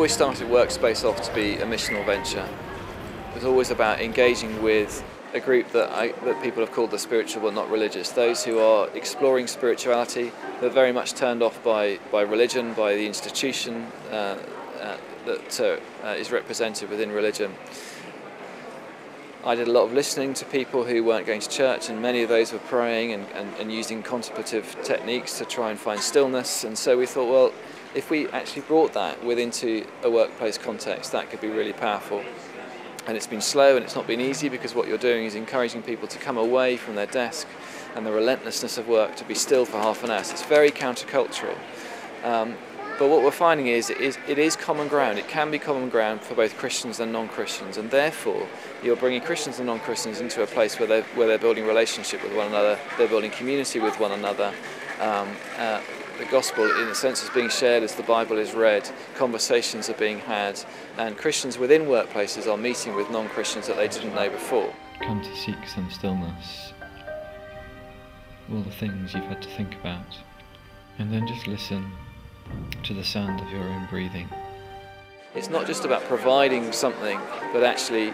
always started Workspace off to be a missional venture. It was always about engaging with a group that people have called the spiritual but not religious, those who are exploring spirituality. They're very much turned off by religion, by the institution that is represented within religion. I did a lot of listening to people who weren't going to church, and many of those were praying and using contemplative techniques to try and find stillness. And so we thought, well, if we actually brought that into a workplace context, that could be really powerful. And it's been slow and it's not been easy, because what you're doing is encouraging people to come away from their desk and the relentlessness of work to be still for half an hour. So it's very countercultural. But what we're finding is it is common ground. It can be common ground for both Christians and non-Christians, and therefore you're bringing Christians and non-Christians into a place where they're building relationship with one another, they're building community with one another. The gospel, in a sense, is being shared as the Bible is read, conversations are being had, and Christians within workplaces are meeting with non-Christians that they didn't know before. Come to seek some stillness, all the things you've had to think about, and then just listen to the sound of your own breathing. It's not just about providing something, but actually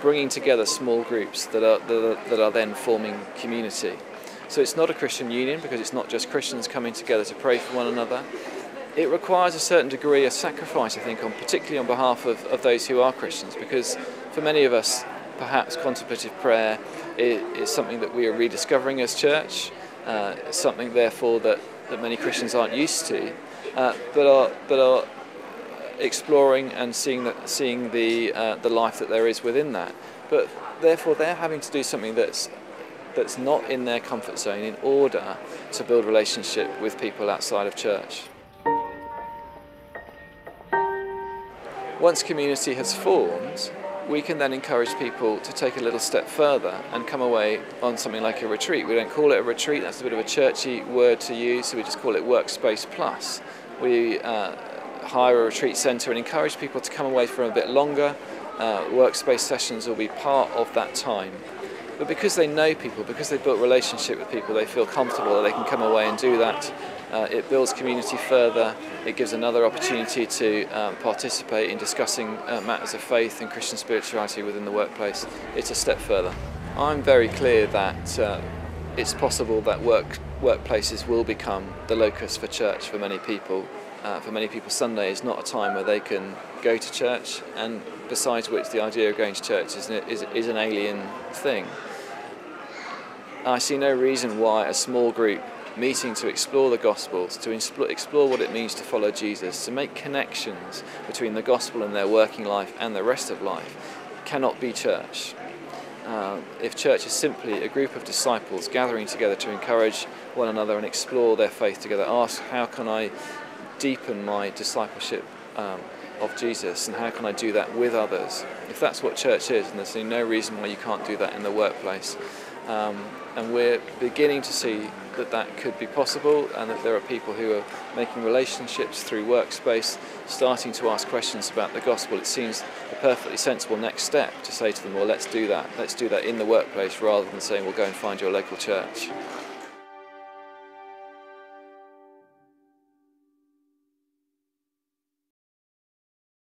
bringing together small groups that are then forming community. So it's not a Christian union, because it's not just Christians coming together to pray for one another. It requires a certain degree of sacrifice, I think, particularly on behalf of those who are Christians, because for many of us, perhaps contemplative prayer is something that we are rediscovering as church, something therefore that many Christians aren't used to, but are exploring and seeing the life that there is within that. But therefore they're having to do something that's not in their comfort zone in order to build relationship with people outside of church. Once community has formed, we can then encourage people to take a little step further and come away on something like a retreat. We don't call it a retreat, that's a bit of a churchy word to use, so we just call it Workspace Plus. We hire a retreat centre and encourage people to come away for a bit longer. Workspace sessions will be part of that time. But because they know people, because they've built a relationship with people, they feel comfortable that they can come away and do that. It builds community further. It gives another opportunity to participate in discussing matters of faith and Christian spirituality within the workplace. It's a step further. I'm very clear that it's possible that workplaces will become the locus for church for many people. For many people, Sunday is not a time where they can go to church, and besides which the idea of going to church is an alien thing. I see no reason why a small group meeting to explore the Gospels, to explore what it means to follow Jesus, to make connections between the Gospel and their working life and the rest of life, cannot be church. If church is simply a group of disciples gathering together to encourage one another and explore their faith together, ask, how can I deepen my discipleship of Jesus, and how can I do that with others? If that's what church is, and there's no reason why you can't do that in the workplace. And we're beginning to see that could be possible, and that there are people who are making relationships through Workspace, starting to ask questions about the gospel. It seems a perfectly sensible next step to say to them, well, let's do that in the workplace, rather than saying, well, go and find your local church.